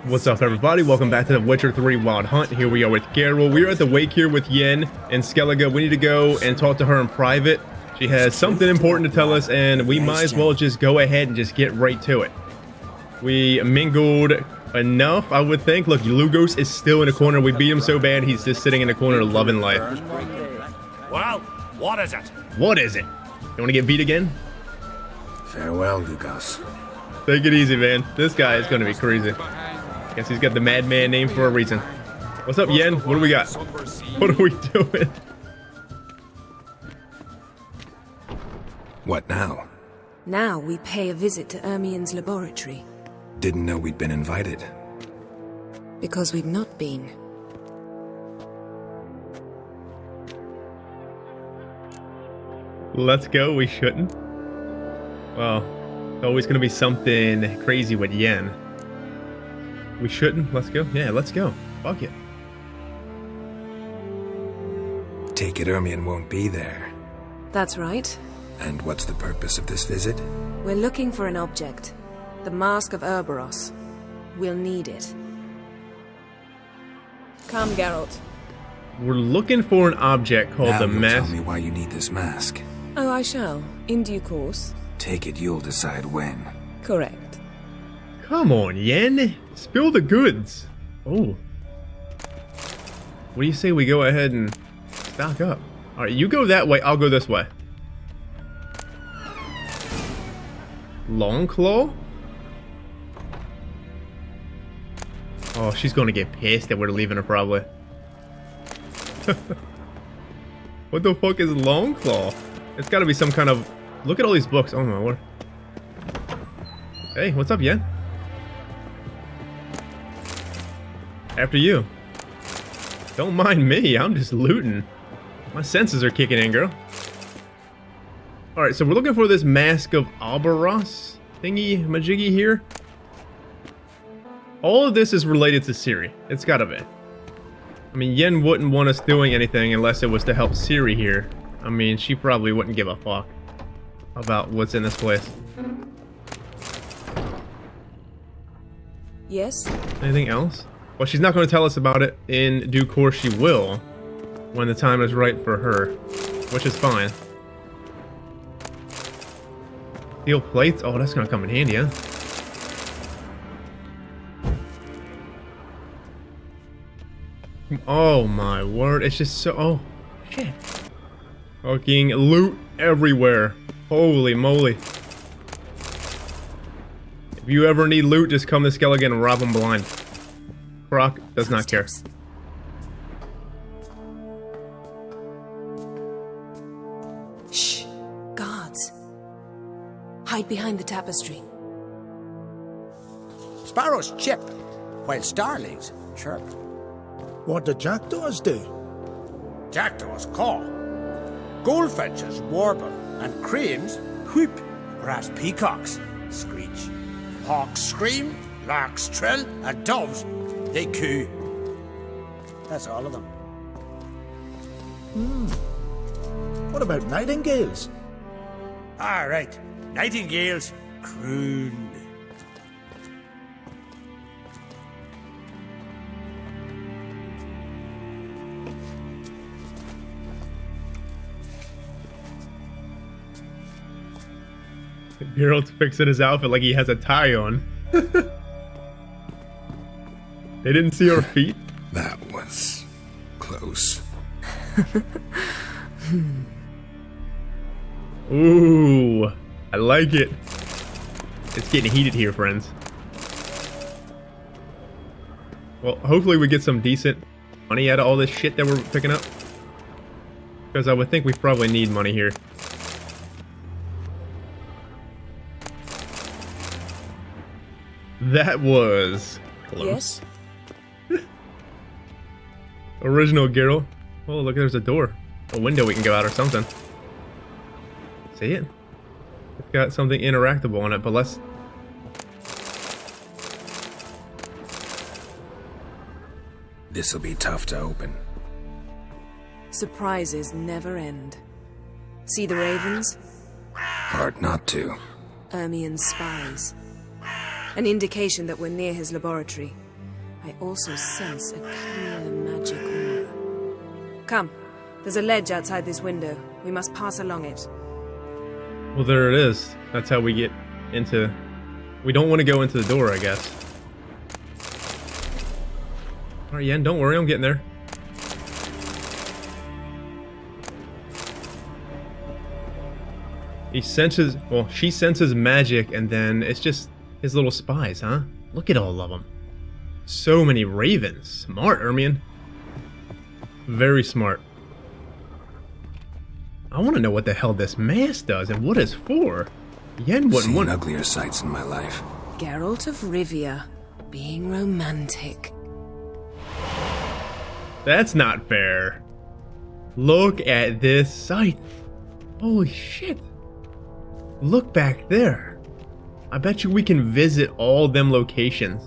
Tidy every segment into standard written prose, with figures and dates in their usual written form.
What's up, everybody? Welcome back to the Witcher 3 Wild Hunt. Here we are with Geralt. We're at the wake here with Yen and Skellige. We need to go and talk to her in private. She has something important to tell us, and we might as well just go ahead and just get right to it. We mingled enough, I would think. Look, Lugos is still in the corner. We beat him so bad, he's just sitting in the corner loving life. Well, what is it? What is it? You want to get beat again? Farewell, Lugos. Take it easy, man. This guy is going to be crazy. Guess he's got the madman name for a reason. What's up, Yen? What do we got? What are we doing? What now? Now we pay a visit to Hermione's laboratory. Didn't know we'd been invited. Because we've not been. Let's go. We shouldn't. Well, it's always going to be something crazy with Yen. We shouldn't. Let's go. Yeah, let's go. Fuck it. Take it Hermione won't be there. That's right. And what's the purpose of this visit? We're looking for an object. The Mask of Ouroboros. We'll need it. Come, Geralt. We're looking for an object called the mask. Tell me why you need this mask. Oh, I shall. In due course. Take it you'll decide when. Correct. Come on, Yen. Spill the goods. Oh. What do you say we go ahead and stock up? Alright, you go that way. I'll go this way. Longclaw? Oh, she's going to get pissed that we're leaving her, probably. What the fuck is Longclaw? It's got to be some kind of... Look at all these books. Oh my word. Hey, what's up, Yen? After you. Don't mind me, I'm just looting. My senses are kicking in, girl. Alright, so we're looking for this Mask of Ouroboros thingy majiggy here. All of this is related to Ciri. It's gotta be. I mean, Yen wouldn't want us doing anything unless it was to help Ciri here. I mean, she probably wouldn't give a fuck about what's in this place. Yes? Anything else? Well, she's not going to tell us about it. In due course, she will. When the time is right for her. Which is fine. Steel plates? Oh, that's going to come in handy, huh? Oh, my word. It's just so... Oh, shit. Fucking loot everywhere. Holy moly. If you ever need loot, just come to Skellige and rob him blind. Brock does not care. Shh. Guards. Hide behind the tapestry. Sparrows chip, while starlings chirp. What do jackdaws do? Jackdaws caw. Goldfinches warble, and cranes whoop, whereas peacocks screech. Hawks scream, larks trill, and doves, they coo. That's all of them. What about nightingales? All right, nightingales croon. Geralt's fixing his outfit like he has a tie on. They didn't see our feet? That was... close. Ooh, I like it. It's getting heated here, friends. Well, hopefully we get some decent money out of all this shit that we're picking up. Because I would think we probably need money here. That was close. Yes? Original Geralt. Oh, look, there's a door. A window we can go out or something. See it? It's got something interactable on it, but let's... This'll be tough to open. Surprises never end. See the ravens? Hard not to. Hermione's spies. An indication that we're near his laboratory. I also sense a clear magic aura. Come, there's a ledge outside this window. We must pass along it. Well, there it is. That's how we get into... We don't want to go into the door, I guess. Alright, Yen, don't worry, I'm getting there. He senses... Well, she senses magic, and then it's just his little spies, huh? Look at all of them. So many ravens. Smart, Hermione. Very smart. I want to know what the hell this mask does and what it's for. Yen wouldn't Seen want... uglier sights in my life. Geralt of Rivia, being romantic. That's not fair. Look at this sight. Holy shit. Look back there. I bet you we can visit all them locations.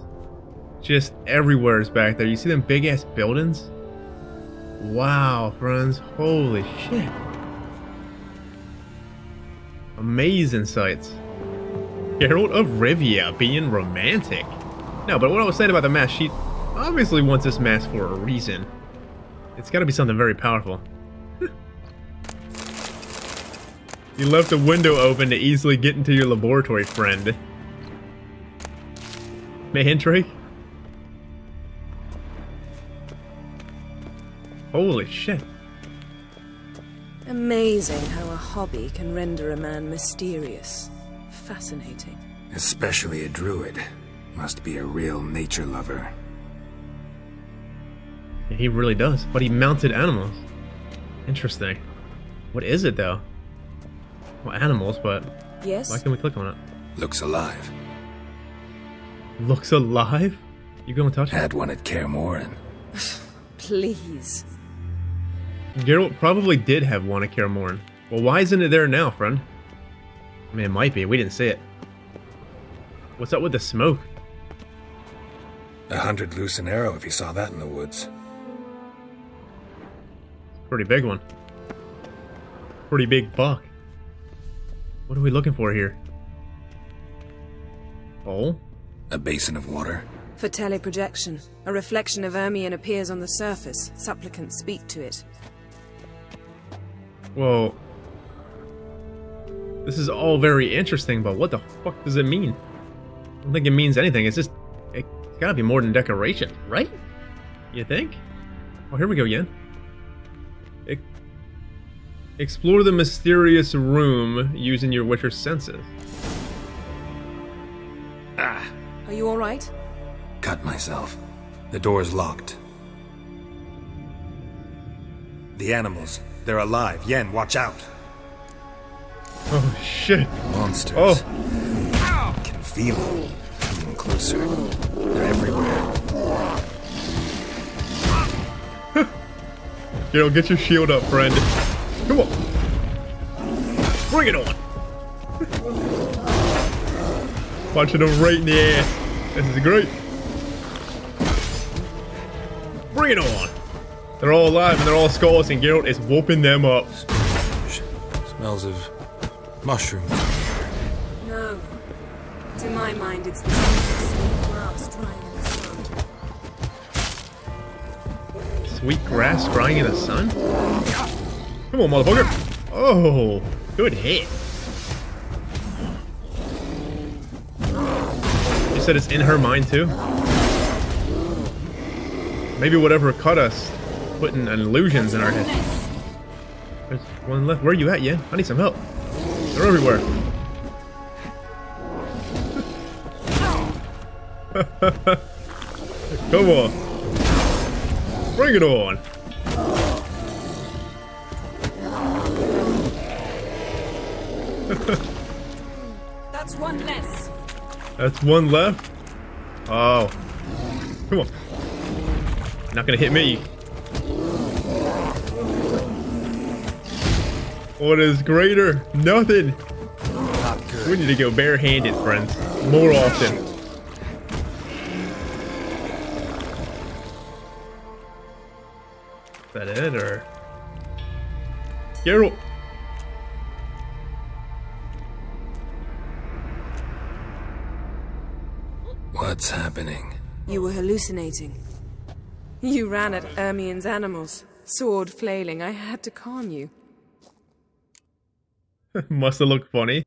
Just everywhere is back there. You see them big ass buildings? Wow, friends. Holy shit. Amazing sights. Geralt of Rivia being romantic. No, but what I was saying about the mask, she obviously wants this mask for a reason. It's gotta be something very powerful. You left a window open to easily get into your laboratory, friend. Mandrake? Holy shit. Amazing how a hobby can render a man mysterious. Fascinating. Especially a druid. Must be a real nature lover. Yeah, he really does. But he mounted animals. Interesting. What is it, though? Well, animals, but Yes? why can't we click on it? Looks alive. Looks alive? You gonna touch it? Had one at Kaer Morhen. Please. Geralt probably did have one at Kaer Morhen. Well, why isn't it there now, friend? I mean, it might be. We didn't see it. What's up with the smoke? 100 loose an arrow if you saw that in the woods. Pretty big one. Pretty big buck. What are we looking for here? Oh? A basin of water. For teleprojection, a reflection of Hermione appears on the surface. Supplicants speak to it. Well, this is all very interesting, but what the fuck does it mean? I don't think it means anything. It's just, it's gotta be more than decoration, right? You think? Oh, here we go, Yen. Explore the mysterious room using your Witcher senses. Ah! Are you alright? Cut myself. The door's locked. The animals. They're alive. Yen, watch out. Oh, shit. Monsters. Oh. Can feel them. Coming closer. They're everywhere. Get your shield up, friend. Come on. Bring it on. Punching them right in the ass. This is great. Bring it on. They're all alive and they're all skulls and Geralt is whooping them up. Smells of mushrooms. No. To my mind, it's the sweet grass drying in the sun. Sweet grass drying in the sun? Come on, motherfucker. Oh, good hit. You said it's in her mind too? Maybe whatever cut us, putting illusions in our head. There's one left. Where are you at, Yen? I need some help. They're everywhere. Come on. Bring it on. That's one less. That's one left? Oh. Come on. Not gonna hit me. What is greater? Nothing. Not good. We need to go barehanded, friends. More often. Is that it, or? Geralt! What's happening? You were hallucinating. You ran at Hermione's animals, sword flailing. I had to calm you. Must have looked funny.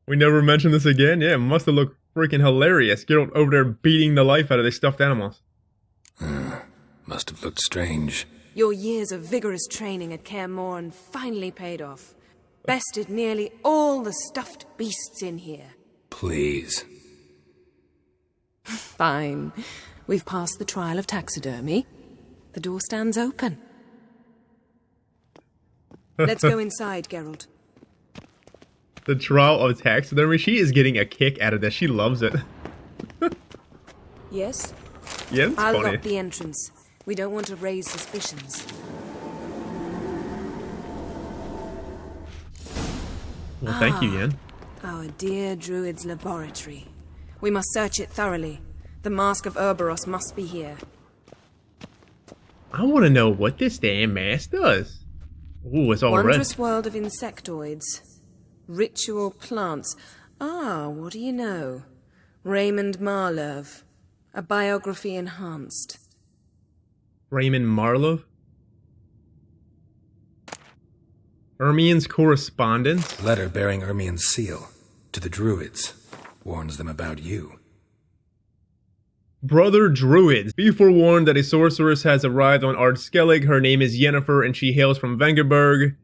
We never mentioned this again. Yeah, must have looked freaking hilarious. Geralt over there beating the life out of these stuffed animals. Must have looked strange. Your years of vigorous training at Kaer Morhen finally paid off. Bested nearly all the stuffed beasts in here. Please. Fine. We've passed the trial of taxidermy. The door stands open. Let's go inside, Geralt. The trial of taxidermy. She is getting a kick out of this. She loves it. Yes? Yeah, it's I'll funny. lock the entrance. We don't want to raise suspicions. Well, thank you, Yen. Our dear druid's laboratory. We must search it thoroughly. The Mask of Ouroboros must be here. I want to know what this damn mask does. Ooh, it's all red. Wondrous world of insectoids. Ritual plants. Ah, what do you know? Raymond Marlove. A biography enhanced. Raymond Marlove? Hermione's correspondence? Letter bearing Hermione's seal to the druids. Warns them about you. Brother Druids, be forewarned that a sorceress has arrived on Ardskellig. Her name is Yennefer and she hails from Vengerberg.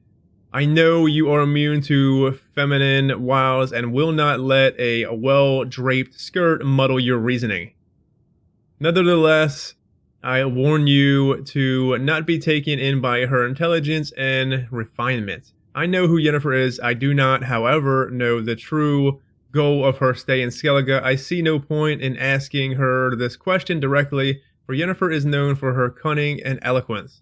I know you are immune to feminine wiles and will not let a well-draped skirt muddle your reasoning. Nevertheless, I warn you to not be taken in by her intelligence and refinement. I know who Yennefer is. I do not, however, know the true goal of her stay in Skellige. I see no point in asking her this question directly, for Yennefer is known for her cunning and eloquence.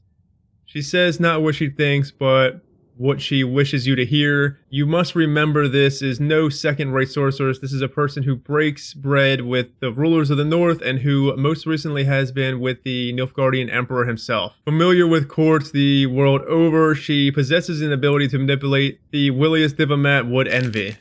She says not what she thinks, but what she wishes you to hear. You must remember this is no second-rate sorceress. This is a person who breaks bread with the rulers of the north and who most recently has been with the Nilfgaardian Emperor himself. Familiar with courts the world over, she possesses an ability to manipulate the williest diplomat would envy.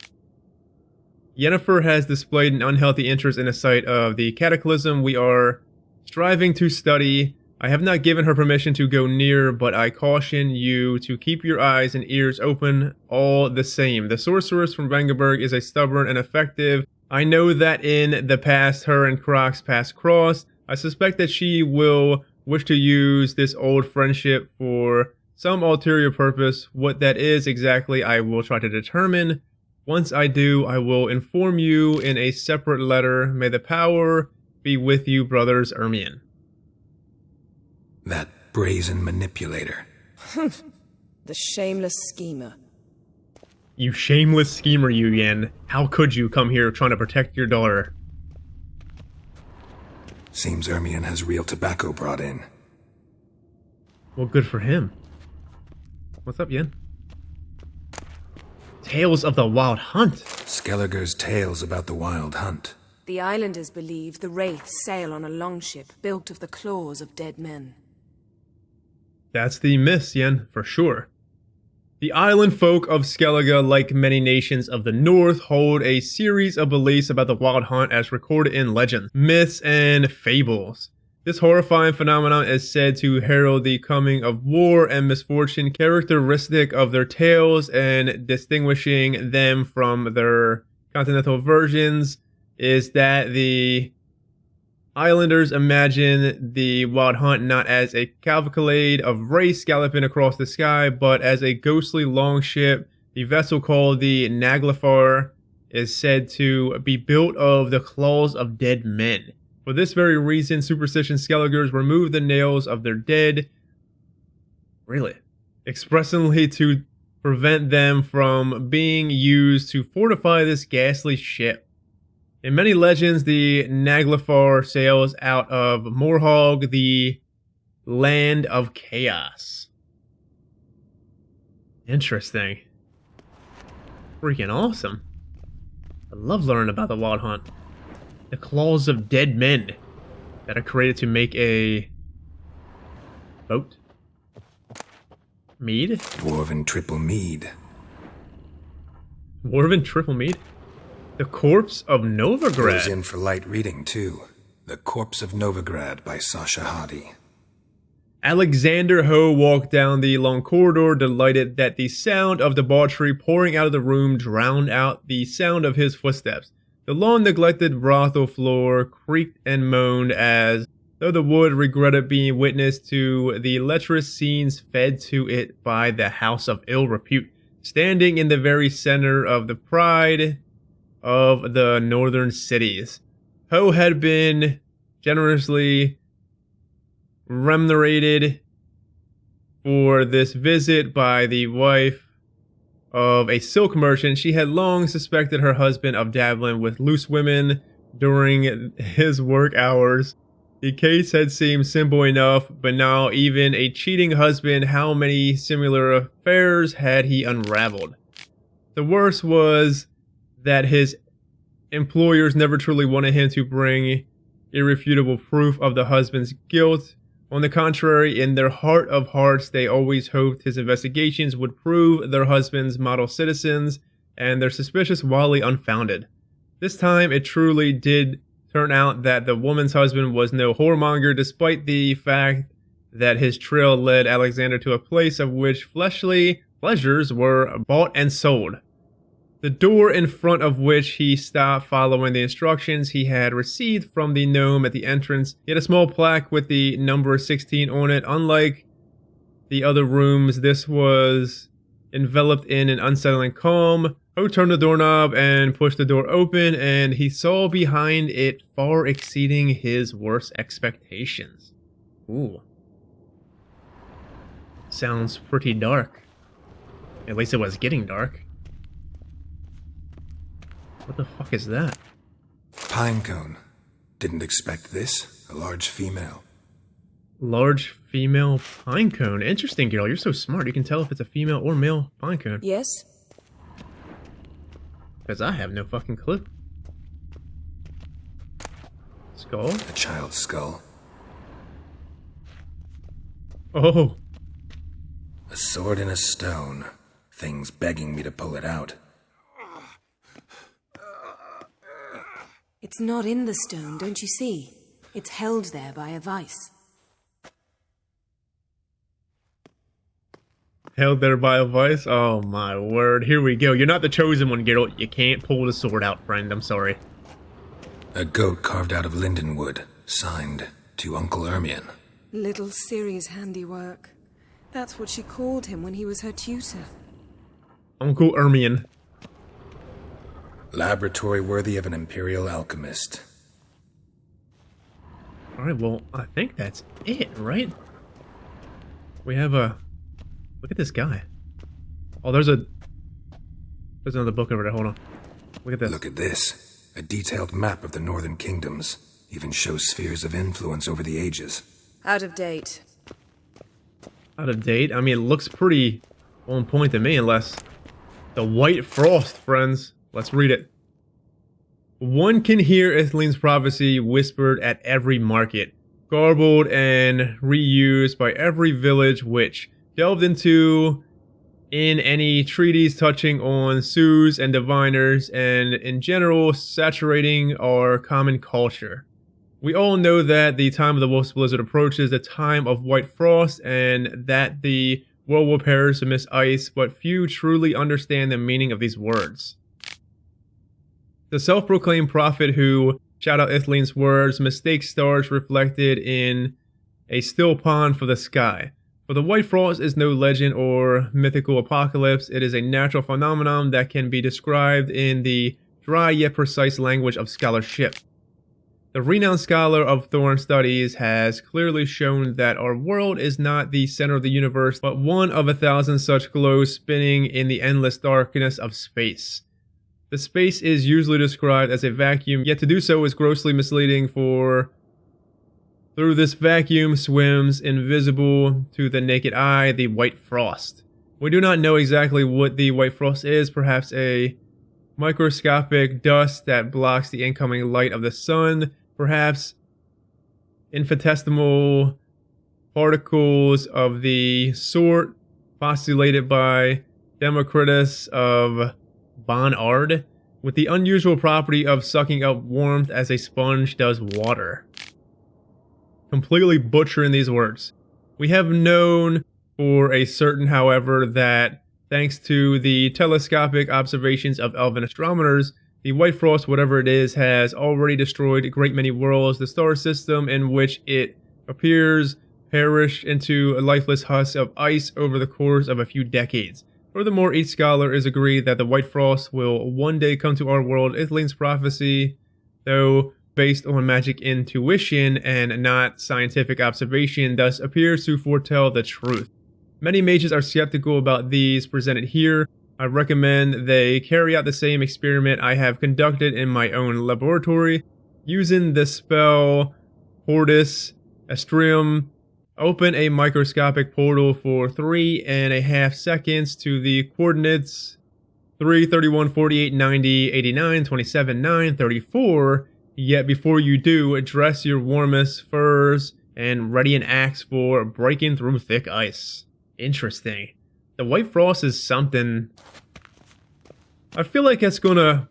Yennefer has displayed an unhealthy interest in the site of the Cataclysm we are striving to study. I have not given her permission to go near, but I caution you to keep your eyes and ears open all the same. The sorceress from Vengerberg is a stubborn and effective. I know that in the past her and Croc's paths crossed. I suspect that she will wish to use this old friendship for some ulterior purpose. What that is exactly, I will try to determine. Once I do, I will inform you in a separate letter. May the power be with you, brothers Hermione. That brazen manipulator. The shameless schemer. You shameless schemer, you, Yen. How could you come here trying to protect your daughter? Seems Hermione has real tobacco brought in. Well, good for him. What's up, Yen? Tales of the Wild Hunt. Skellige's tales about the wild hunt. The islanders believe the wraiths sail on a longship built of the claws of dead men. That's the myth, Yen, for sure. The island folk of Skellige, like many nations of the north, hold a series of beliefs about the wild hunt as recorded in legends, myths, and fables. This horrifying phenomenon is said to herald the coming of war and misfortune, characteristic of their tales and distinguishing them from their continental versions is that the islanders imagine the wild hunt not as a cavalcade of wraiths galloping across the sky, but as a ghostly longship. The vessel called the Naglfar is said to be built of the claws of dead men. For this very reason, superstition Skelligers remove the nails of their dead, really, expressly to prevent them from being used to fortify this ghastly ship. In many legends, the Naglfar sails out of Morhog, the land of chaos. Interesting. Freaking awesome. I love learning about the wild hunt. The claws of dead men that are created to make a boat. Mead? Dwarven triple mead. Dwarven triple mead? The Corpse of Goes Novograd. in for light reading, too. The Corpse of Novograd by Sasha Hadi. Alexander Ho walked down the long corridor, delighted that the sound of debauchery pouring out of the room drowned out the sound of his footsteps. The long-neglected brothel floor creaked and moaned as though the wood regretted being witness to the lecherous scenes fed to it by the House of Ill Repute, standing in the very center of the pride of the northern cities. Ho had been generously remunerated for this visit by the wife of a silk merchant. She had long suspected her husband of dabbling with loose women during his work hours. The case had seemed simple enough, but now even a cheating husband, how many similar affairs had he unraveled? The worst was that his employers never truly wanted him to bring irrefutable proof of the husband's guilt. On the contrary, in their heart of hearts, they always hoped his investigations would prove their husband's model citizens and their suspicious wildly unfounded. This time, it truly did turn out that the woman's husband was no whoremonger, despite the fact that his trail led Alexander to a place of which fleshly pleasures were bought and sold. The door in front of which he stopped following the instructions he had received from the gnome at the entrance. He had a small plaque with the number 16 on it. Unlike the other rooms, this was enveloped in an unsettling calm. Ho turned the doorknob and pushed the door open, and he saw behind it far exceeding his worst expectations. Ooh. Sounds pretty dark. At least it was getting dark. What the fuck is that? Pinecone. Didn't expect this. A large female. Large female pinecone. Interesting, girl. You're so smart. You can tell if it's a female or male pinecone. Yes? Because I have no fucking clue. Skull? A child's skull. Oh. A sword in a stone. Things begging me to pull it out. It's not in the stone, don't you see? It's held there by a vice. Held there by a vice? Oh my word. Here we go. You're not the chosen one, Geralt. You can't pull the sword out, friend. I'm sorry. A goat carved out of lindenwood. Signed to Uncle Hermione. Little Ciri's handiwork. That's what she called him when he was her tutor. Uncle Hermione. Laboratory worthy of an imperial alchemist. Alright, well, I think that's it, right? We have a... Look at this guy. Oh, there's another book over there. Hold on. Look at this. Look at this. A detailed map of the northern kingdoms. Even shows spheres of influence over the ages. Out of date. Out of date? I mean, it looks pretty on point to me, unless... The White Frost, friends. Let's read it. One can hear Ithleen's prophecy whispered at every market, garbled and reused by every village witch, delved into in any treatise touching on sooths and diviners, and in general saturating our common culture. We all know that the time of the Wolf's Blizzard approaches, the time of White Frost, and that the world will perish amidst ice, but few truly understand the meaning of these words. The self-proclaimed prophet who shout out Ithleen's words mistakes stars reflected in a still pond for the sky. For the White Frost is no legend or mythical apocalypse. It is a natural phenomenon that can be described in the dry yet precise language of scholarship. The renowned scholar of Thorn studies has clearly shown that our world is not the center of the universe, but one of 1,000 such globes spinning in the endless darkness of space. The space is usually described as a vacuum, yet to do so is grossly misleading, for through this vacuum swims, invisible to the naked eye, the White Frost. We do not know exactly what the White Frost is, perhaps a microscopic dust that blocks the incoming light of the sun, perhaps infinitesimal particles of the sort postulated by Democritus of Bonard, with the unusual property of sucking up warmth as a sponge does water. completely butchering these words. We have known for a certain, however, that thanks to the telescopic observations of elven astronomers, the White Frost, whatever it is, has already destroyed a great many worlds. The star system in which it appears perished into a lifeless husk of ice over the course of a few decades. Furthermore, each scholar is agreed that the White Frost will one day come to our world. Ithling's prophecy, though based on magic intuition and not scientific observation, thus appears to foretell the truth. Many mages are skeptical about these presented here. I recommend they carry out the same experiment I have conducted in my own laboratory. Using the spell Hortus Astrium, open a microscopic portal for 3.5 seconds to the coordinates 3, 31, 48, 90, 89, 27, 9, 34. Yet before you do, dress your warmest furs and ready an axe for breaking through thick ice. Interesting. The White Frost is something... I feel like it's gonna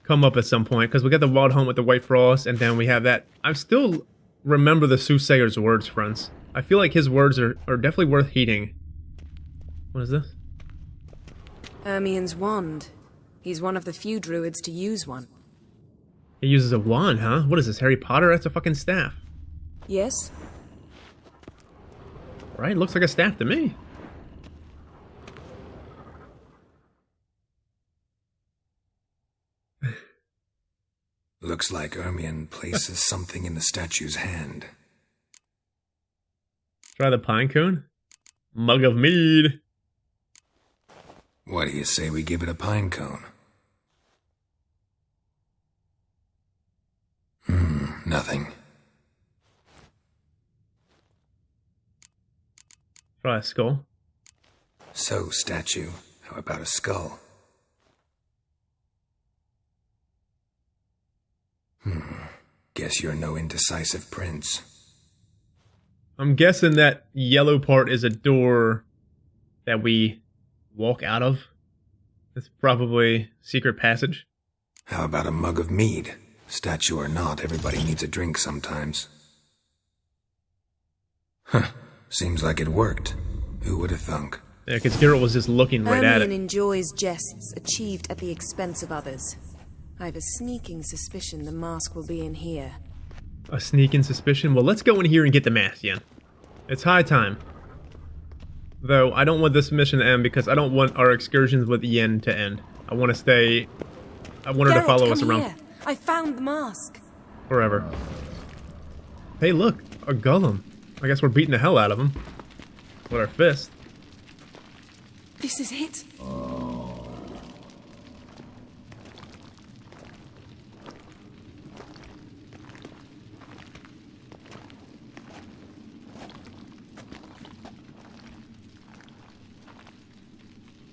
come up at some point, because we got the Wild Hunt with the White Frost, and then we have that... I still remember the Soothsayer's words, friends. I feel like his words are definitely worth heeding. What is this? Hermione's wand. He's one of the few druids to use one. He uses a wand, huh? What is this, Harry Potter? That's a fucking staff. Yes? Right? Looks like a staff to me. Looks like Hermione places something in the statue's hand. Try the pine cone. Mug of mead. What do you say we give it a pine cone? Nothing. Try a skull. So, statue, how about a skull? Guess you're no indecisive prince. I'm guessing that yellow part is a door that we walk out of. It's probably secret passage. How about a mug of mead? Statue or not, everybody needs a drink sometimes. Huh. Seems like it worked. Who would have thunk? Yeah, because Geralt was just looking right at Hermione it. enjoys jests achieved at the expense of others. I have a sneaking suspicion the mask will be in here. A sneaking suspicion? Well, let's go in here and get the mask, Yen. It's high time. Though, I don't want this mission to end because I don't want our excursions with Yen to end. I want to stay... I want her to follow us around. Here. I found the mask. Forever. Hey, look. A golem. I guess we're beating the hell out of him. With our fist. This is it.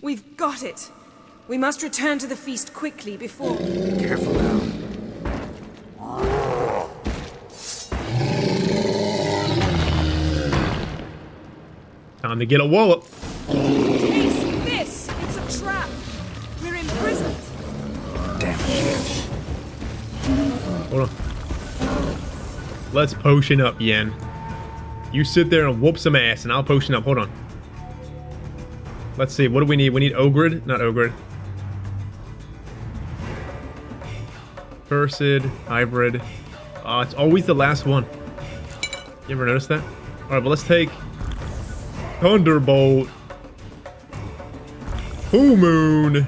We've got it. We must return to the feast quickly before... Careful now. Time to get a wallop. Taste this! It's a trap! We're imprisoned! Damn it. Hold on. Let's potion up, Yen. You sit there and whoop some ass, and I'll potion up. Hold on. Let's see. What do we need? We need Ogrid? Not Ogrid. Cursed, Hybrid. It's always the last one. You ever notice that? Alright, but let's take Thunderbolt. Full Moon.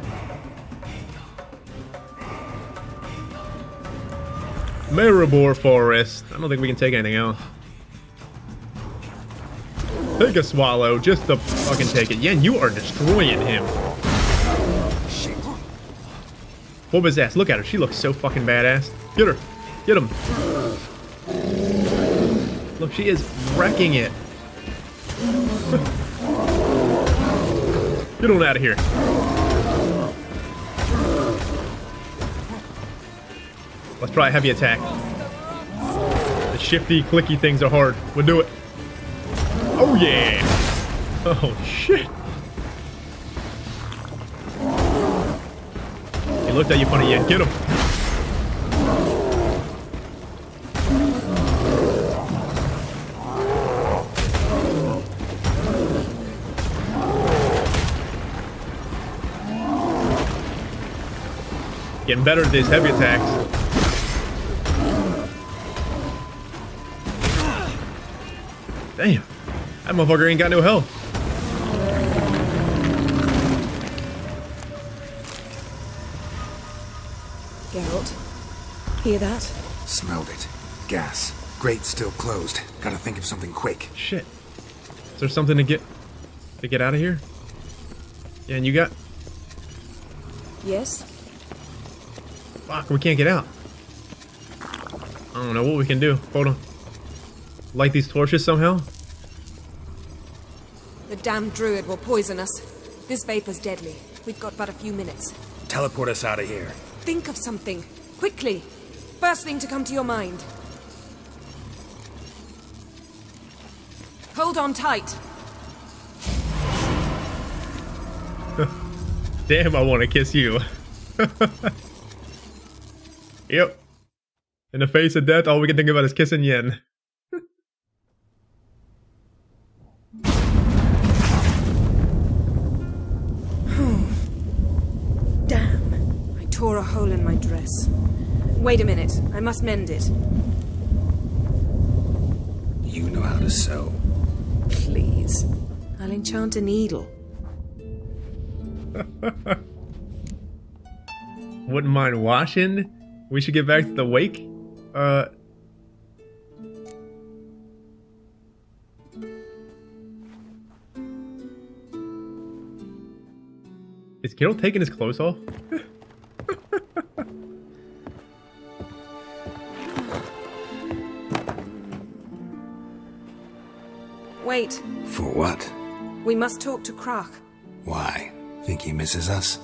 Maribor Forest. I don't think we can take anything else. Take a swallow, just to fucking take it. Yen, you are destroying him. Whoop his ass. Look at her. She looks so fucking badass. Get her. Get him. Look, she is wrecking it. Get on out of here. Let's try a heavy attack. The shifty, clicky things are hard. We'll do it. Oh, yeah. Oh, shit. He looked at you funny, yeah. Get him. Getting better at these heavy attacks. Damn. That motherfucker ain't got no health. Geralt, hear that? Smelled it. Gas. Grate still closed. Gotta think of something quick. Shit. Is there something to get out of here? Yeah, and you got... Yes? Fuck, we can't get out. I don't know what we can do. Hold on. Light these torches somehow? The damned druid will poison us. This vapor's deadly. We've got but a few minutes. Teleport us out of here. Think of something. Quickly. First thing to come to your mind. Hold on tight. Damn, I want to kiss you. Yep. In the face of death, all we can think about is kissing Yen. Damn. I tore a hole in my dress. Wait a minute. I must mend it. You know how to sew. Please. I'll enchant a needle. Wouldn't mind washing. We should get back to the wake. Is Geralt taking his clothes off? Wait. For what? We must talk to Krach. Why? Think he misses us?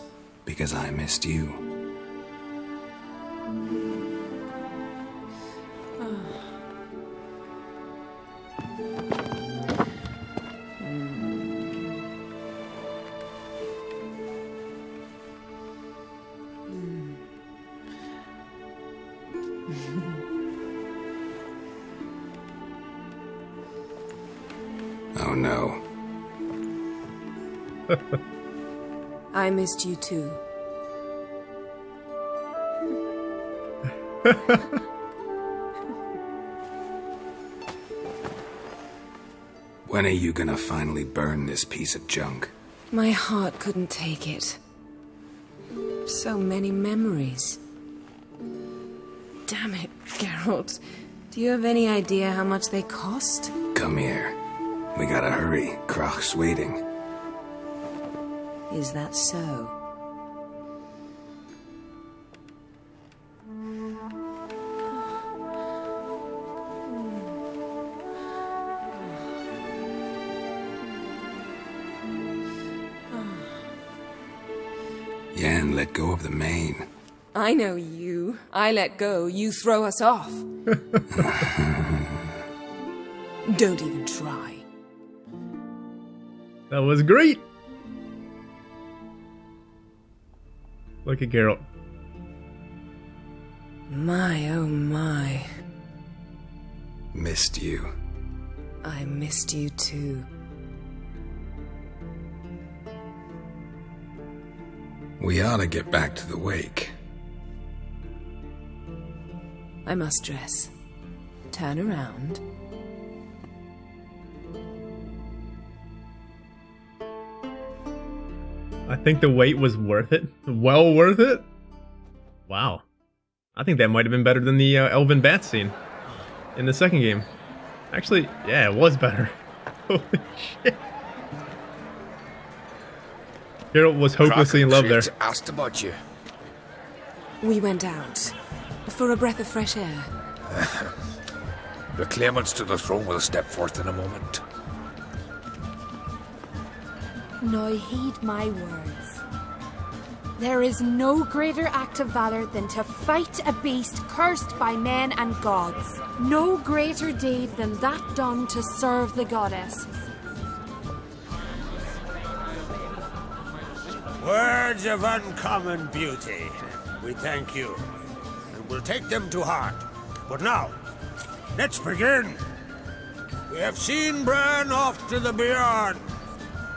Because I missed you. Oh no. I missed you too. When are you gonna finally burn this piece of junk? My heart couldn't take it. So many memories. Damn it, Geralt. Do you have any idea how much they cost? Come here. We gotta hurry. Krach's waiting. Is that so? Yen, let go of the mane. I know you. I let go, you throw us off. Don't even try. That was great. Look at Geralt. My, oh my. Missed you. I missed you too. We ought to get back to the wake. I must dress. Turn around. I think the wait was worth it. Well worth it. Wow. I think that might have been better than the Elven Bat scene in the second game. Actually, yeah, it was better. Holy shit. Geralt was hopelessly in love there. Asked about you. We went out. For a breath of fresh air. The claimants to the throne will step forth in a moment. Now heed my words. There is no greater act of valor than to fight a beast cursed by men and gods. No greater deed than that done to serve the goddess. Words of uncommon beauty. We thank you, and we'll take them to heart. But now, let's begin. We have seen Bran off to the beyond,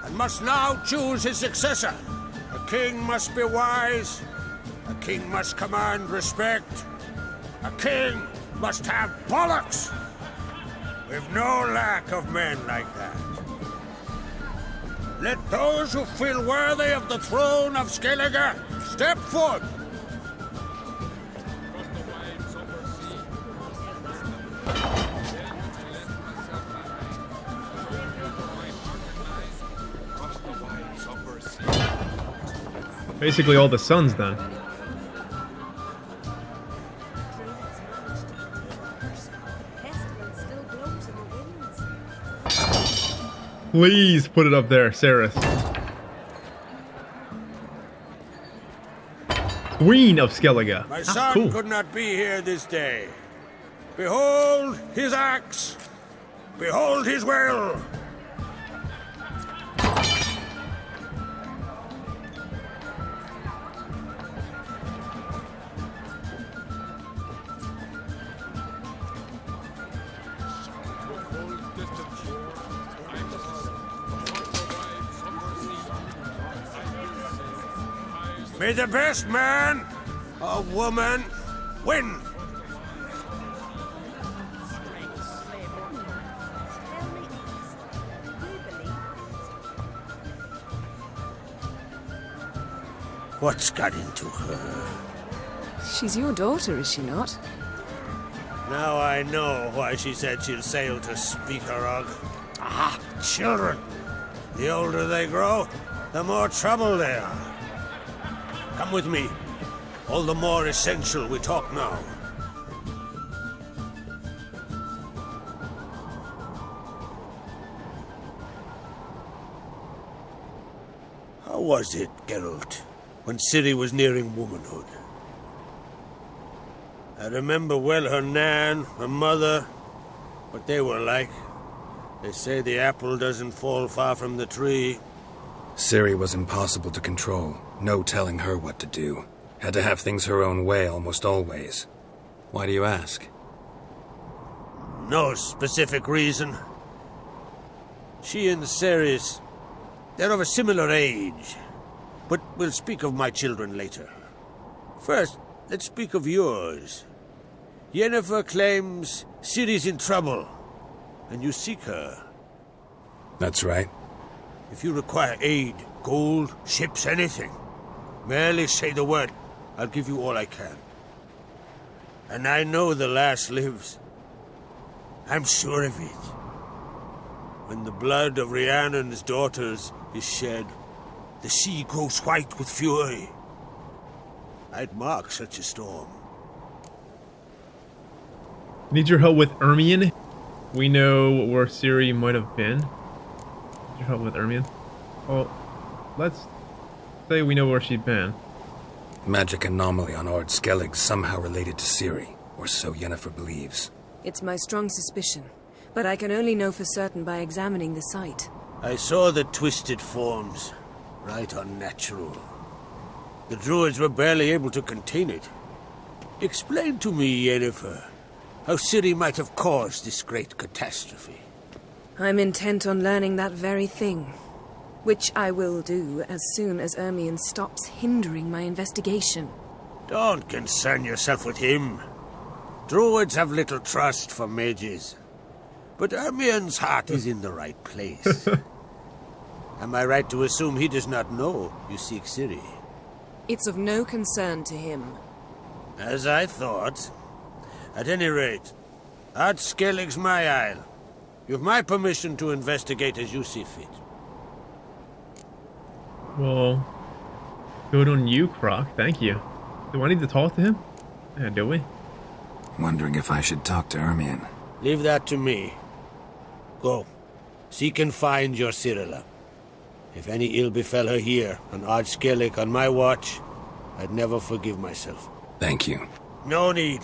and must now choose his successor. A king must be wise, A king must command respect. A king must have bollocks. We've no lack of men like that. Let those who feel worthy of the throne of Skellige step forth. Basically all the sons then. Please put it up there, Sarith. Queen of Skellige. My son could not be here this day. Behold his axe. Behold his will. May the best man or woman win. What's got into her? She's your daughter, is she not? Now I know why she said she'll sail to Speakerog. Ah, children. The older they grow, the more trouble they are. Come with me. All the more essential we talk now. How was it, Geralt, when Ciri was nearing womanhood? I remember well her nan, her mother, what they were like. They say the apple doesn't fall far from the tree. Ciri was impossible to control. No telling her what to do. Had to have things her own way almost always. Why do you ask? No specific reason. She and Ceres, they're of a similar age. But we'll speak of my children later. First, let's speak of yours. Yennefer claims Ciri's in trouble, and you seek her. That's right. If you require aid, gold, ships, anything, merely say the word. I'll give you all I can. And I know the lass lives. I'm sure of it. When the blood of Rhiannon's daughters is shed, the sea grows white with fury. I'd mark such a storm. Need your help with Hermione? We know where Ciri might have been. Need your help with Hermione? Well, let's say we know where she'd been. Magic anomaly on Ard Skellig somehow related to Ciri, or so Yennefer believes. It's my strong suspicion, but I can only know for certain by examining the site. I saw the twisted forms. Right unnatural. The druids were barely able to contain it. Explain to me, Yennefer, how Ciri might have caused this great catastrophe. I'm intent on learning that very thing, which I will do as soon as Hermione stops hindering my investigation. Don't concern yourself with him. Druids have little trust for mages. But Hermione's heart is in the right place. Am I right to assume he does not know you seek Ciri? It's of no concern to him. As I thought. At any rate, Ard Skellig's my isle. You've my permission to investigate as you see fit. Well, good on you, Croc. Thank you. Do I need to talk to him? Yeah, do we? Wondering if I should talk to Hermione. Leave that to me. Go. Seek and find your Cyrilla. If any ill befell her here, on Ard Skellig on my watch, I'd never forgive myself. Thank you. No need.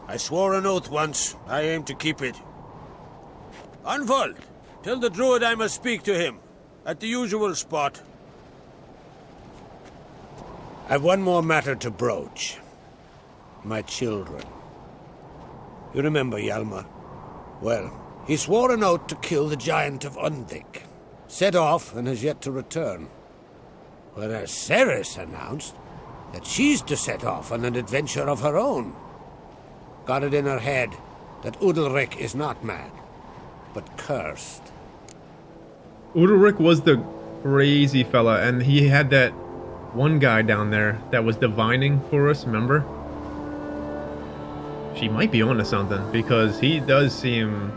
I swore an oath once. I aim to keep it. Unfold. Tell the druid I must speak to him. At the usual spot. I've one more matter to broach. My children. You remember Hjalmar? Well, he swore an oath to kill the giant of Undvik. Set off and has yet to return. Whereas Ceres announced that she's to set off on an adventure of her own. Got it in her head that Udalric is not mad, but cursed. Udalric was the crazy fella, and he had that one guy down there that was divining for us, remember? She might be onto something, because he does seem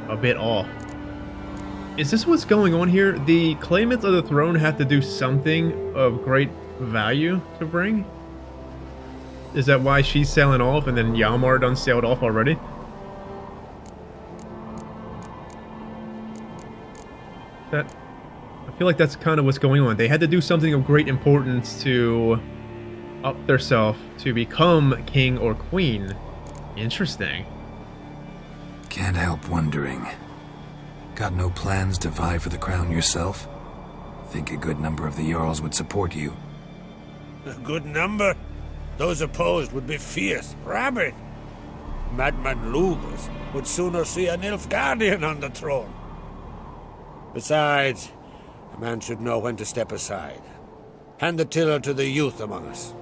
a bit off. Is this what's going on here? The claimants of the throne have to do something of great value to bring? Is that why she's sailing off and then Hjalmar done sailed off already? I feel like that's kind of what's going on. They had to do something of great importance to up theirself to become king or queen. Interesting. Can't help wondering. Got no plans to vie for the crown yourself? Think a good number of the Jarls would support you. A good number? Those opposed would be fierce, rabid. Madman Lugas would sooner see an Nilfgaardian on the throne. Besides, a man should know when to step aside. Hand the tiller to the youth among us.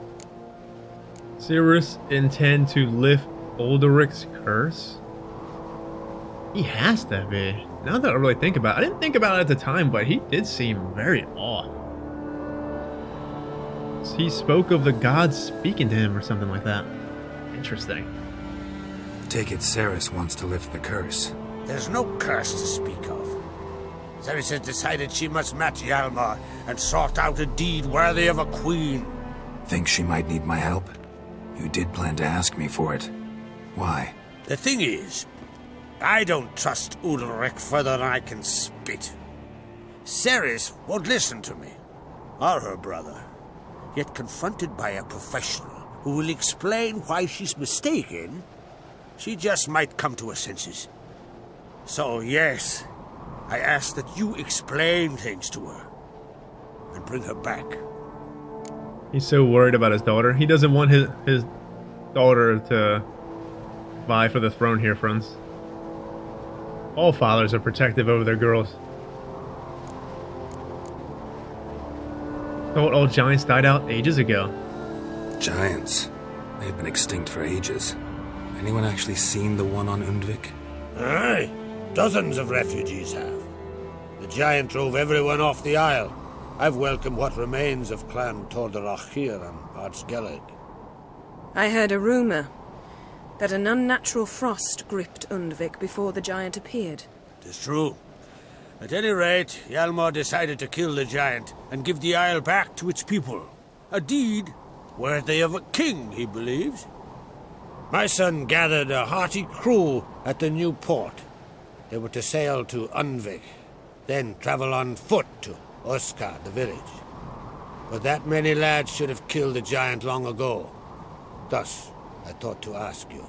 Cirrus intend to lift Ulderic's curse? He has to be. Now that I really think about it, I didn't think about it at the time, but he did seem very off. He spoke of the gods speaking to him or something like that. Interesting. Take it Ceres wants to lift the curse. There's no curse to speak of. Ceres has decided she must match Hjalmar and sort out a deed worthy of a queen. Think she might need my help? You did plan to ask me for it. Why? The thing is, I don't trust Udalric further than I can spit. Ceres won't listen to me, or her brother. Yet confronted by a professional who will explain why she's mistaken, she just might come to her senses. So yes, I ask that you explain things to her and bring her back. He's so worried about his daughter. He doesn't want his daughter to vie for the throne here, friends. All fathers are protective over their girls. Thought all giants died out ages ago. Giants? They've been extinct for ages. Anyone actually seen the one on Undvik? Aye, dozens of refugees have. The giant drove everyone off the isle. I've welcomed what remains of Clan Tordarach here on Ardskellig. I heard a rumour that an unnatural frost gripped Undvik before the giant appeared. Tis true. At any rate, Hjalmar decided to kill the giant and give the isle back to its people. A deed worthy of a king, he believes. My son gathered a hearty crew at the new port. They were to sail to Undvik, then travel on foot to Oskar, the village. But that many lads should have killed the giant long ago. Thus, I thought to ask you.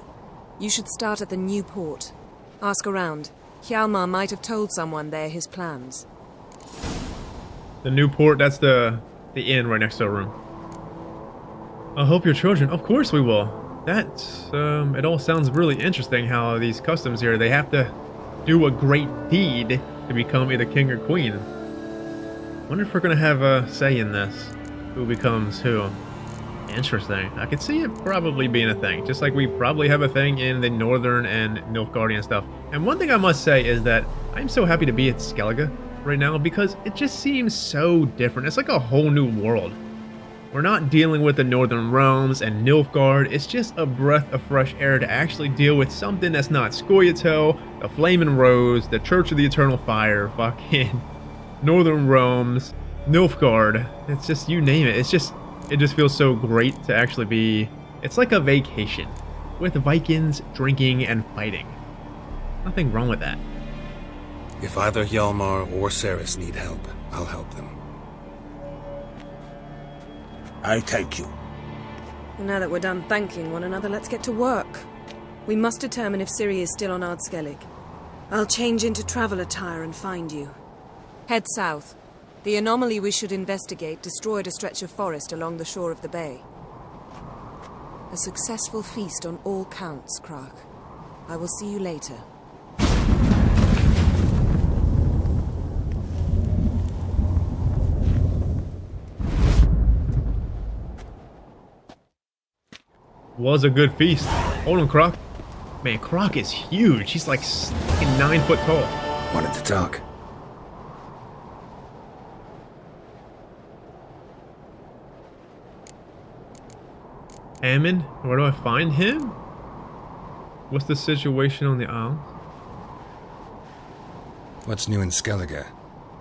You should start at the new port. Ask around. Hjalmar might have told someone there his plans. The new port, that's the inn right next to our room. I'll help your children. Of course we will. That's, it all sounds really interesting how these customs here, they have to do a great deed to become either king or queen. Wonder if we're gonna have a say in this. Who becomes who. Interesting. I could see it probably being a thing. Just like we probably have a thing in the Northern and Nilfgaardian stuff. And one thing I must say is that I'm so happy to be at Skellige right now because it just seems so different. It's like a whole new world. We're not dealing with the Northern realms and Nilfgaard. It's just a breath of fresh air to actually deal with something that's not Scoia'tael, the Flaming Rose, the Church of the Eternal Fire, fucking Northern realms, Nilfgaard. It's just, you name it. It just feels so great to actually be... It's like a vacation with Vikings drinking and fighting. Nothing wrong with that. If either Hjalmar or Ceres need help, I'll help them. I thank you. And now that we're done thanking one another, let's get to work. We must determine if Ciri is still on Ardskellig. I'll change into travel attire and find you. Head south. The anomaly we should investigate destroyed a stretch of forest along the shore of the bay. A successful feast on all counts, Krach. I will see you later. was a good feast. Hold on, Croc. Man, Croc is huge. He's like 9 foot tall. Wanted to talk. Hammond? Where do I find him? What's the situation on the island? What's new in Skellige?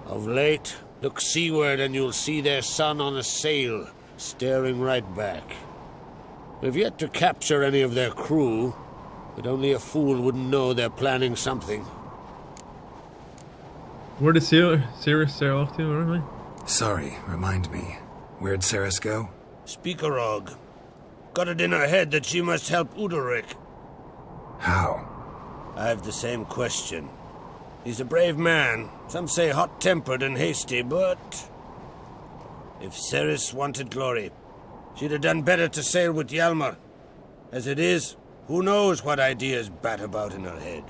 Of late, look seaward and you'll see their sun on a sail, staring right back. We've yet to capture any of their crew, but only a fool wouldn't know they're planning something. Where did Ciri sail off to, really? Sorry, remind me. Where'd Ceres go? Speakerog. Got it in her head that she must help Udalric. How? I've the same question. He's a brave man. Some say hot-tempered and hasty, but... if Ceres wanted glory, she'd have done better to sail with Hjalmar. As it is, who knows what ideas bat about in her head.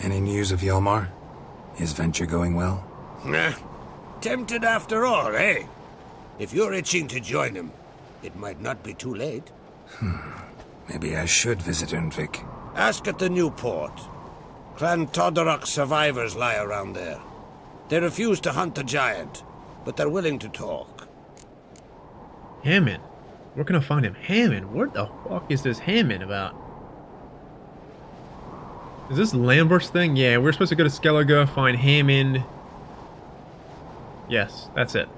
Any news of Hjalmar? His venture going well? Nah. Tempted after all, eh? If you're itching to join him, it might not be too late. Maybe I should visit Undvik. Ask at the new port. Clan Todorok survivors lie around there. They refuse to hunt the giant, but they're willing to talk. Hammond. Where can I find him? Hammond? What the fuck is this Hammond about? Is this Lambert's thing? Yeah, we're supposed to go to Skellige, find Hammond. Yes, that's it.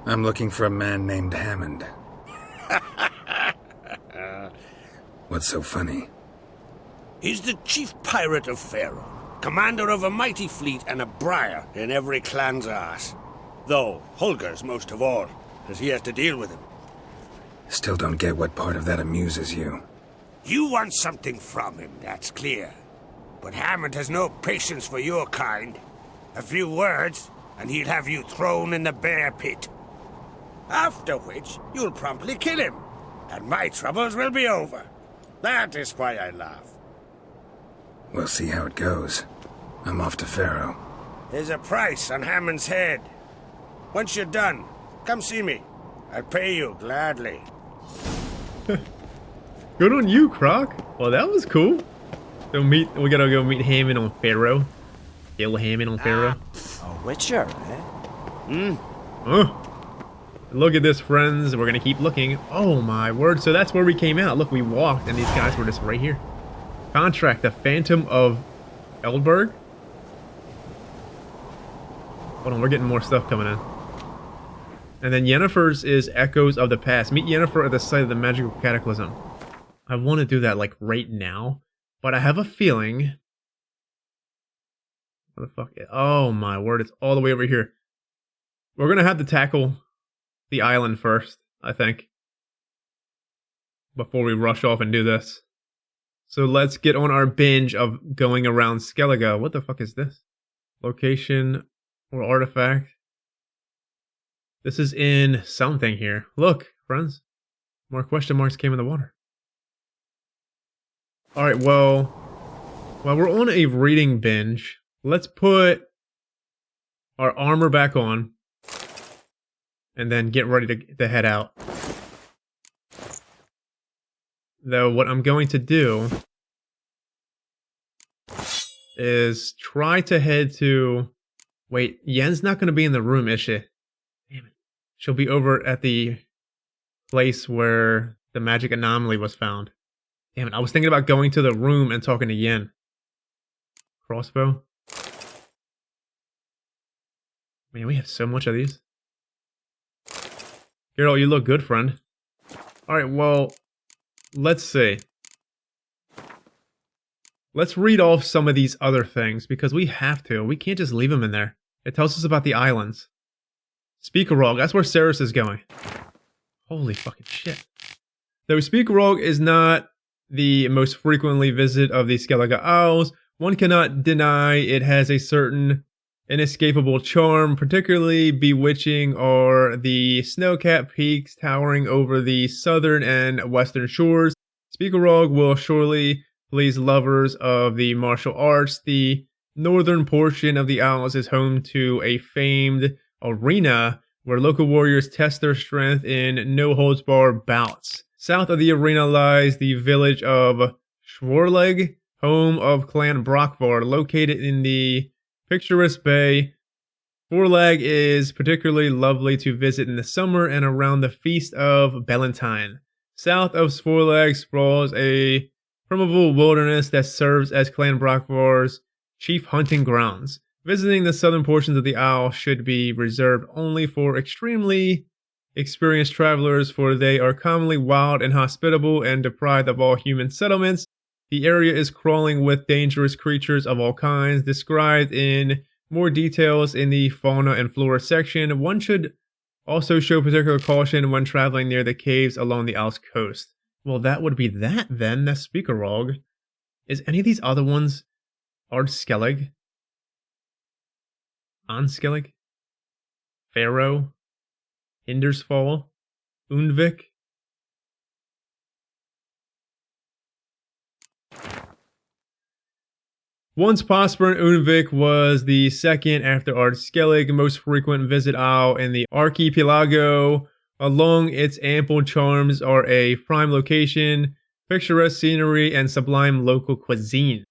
I'm looking for a man named Hammond. What's so funny? He's the chief pirate of Faroe, commander of a mighty fleet and a briar in every clan's arse. Though Holger's most of all, as he has to deal with him. Still don't get what part of that amuses you. You want something from him, that's clear. But Hammond has no patience for your kind. A few words, and he'll have you thrown in the bear pit. After which, you'll promptly kill him, and my troubles will be over. That is why I laugh. We'll see how it goes. I'm off to Faroe. There's a price on Hammond's head. Once you're done, come see me. I'll pay you gladly. Good on you, Croc. Well, that was cool. So we gotta go meet Hammond on Faroe. Kill Hammond on Faroe. A witcher, eh? Look at this, friends. We're gonna keep looking. Oh my word. So that's where we came out. Look, we walked and these guys were just right here. Contract, the Phantom of Elberg. Hold on, we're getting more stuff coming in. And then Yennefer's is Echoes of the Past. Meet Yennefer at the site of the magical cataclysm. I want to do that like right now, but I have a feeling... What the fuck? Oh my word, it's all the way over here. We're gonna have to tackle the island first, I think, before we rush off and do this. So let's get on our binge of going around Skellige. What the fuck is this? Location or artifact? This is in something here. Look, friends. More question marks came in the water. Alright, well, while we're on a reading binge, let's put our armor back on and then get ready to head out. Though what I'm going to do is try to head to... Wait, Yen's not going to be in the room, is she? Damn it. She'll be over at the place where the magic anomaly was found. Damn it, I was thinking about going to the room and talking to Yen. Crossbow. Man, we have so much of these. Geralt, you look good, friend. Alright, well, let's see. Let's read off some of these other things, because we have to. We can't just leave them in there. It tells us about the islands. Speakerog, that's where Ceres is going. Holy fucking shit. Though Speakerog is not the most frequently visited of the Skellige Isles, one cannot deny it has a certain inescapable charm. Particularly bewitching are the snow-capped peaks towering over the southern and western shores. Speakerog will surely please lovers of the martial arts. The northern portion of the Isles is home to a famed arena where local warriors test their strength in no-holds-barred bouts. South of the arena lies the village of Schwarleg, home of Clan Brockvar, located in the picturesque bay. Schwarleg is particularly lovely to visit in the summer and around the Feast of Valentine. South of Schwarleg sprawls a primeval wilderness that serves as Clan Brockvar's chief hunting grounds. Visiting the southern portions of the Isle should be reserved only for extremely experienced travelers, for they are commonly wild and hospitable and deprived of all human settlements. The area is crawling with dangerous creatures of all kinds, described in more details in the fauna and flora section. One should also show particular caution when traveling near the caves along the Isle's coast. Well, that would be that then. That's Speakerog. Is any of these other ones Ardskellig? Anskellig? Pharaoh? Hindersfall? Undvik? Once prospering, Undvik was the second after Ardskellig most frequent visit isle in the archipelago. Along its ample charms are a prime location, picturesque scenery, and sublime local cuisine.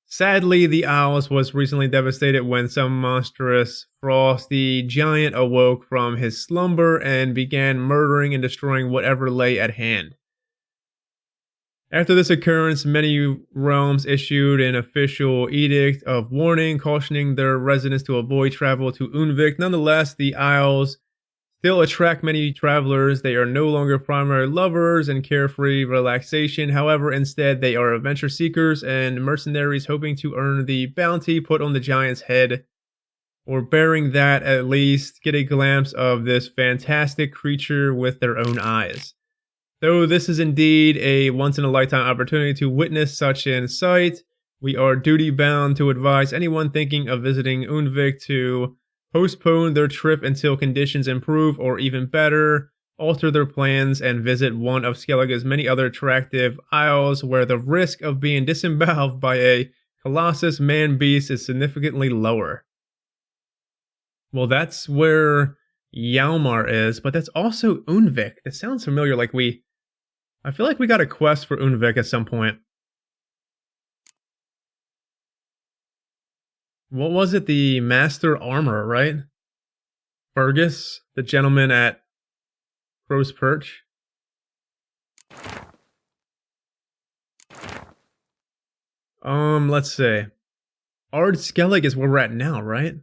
Sadly, the Isles was recently devastated when some monstrous frosty giant awoke from his slumber and began murdering and destroying whatever lay at hand. After this occurrence, many realms issued an official edict of warning, cautioning their residents to avoid travel to Undvik. Nonetheless, the Isles still attract many travelers. They are no longer primary lovers and carefree relaxation. However, instead, they are adventure seekers and mercenaries hoping to earn the bounty put on the giant's head, or bearing that at least get a glimpse of this fantastic creature with their own eyes. Though this is indeed a once-in-a-lifetime opportunity to witness such an sight, we are duty-bound to advise anyone thinking of visiting Undvik to postpone their trip until conditions improve, or even better, alter their plans and visit one of Skellige's many other attractive isles where the risk of being disemboweled by a colossus man-beast is significantly lower. Well, that's where Hjalmar is, but that's also Undvik. That sounds familiar, I feel like we got a quest for Undvik at some point. What was it? The Master Armorer, right? Fergus, the gentleman at Crow's Perch. Let's see. Ardskellig is where we're at now, right?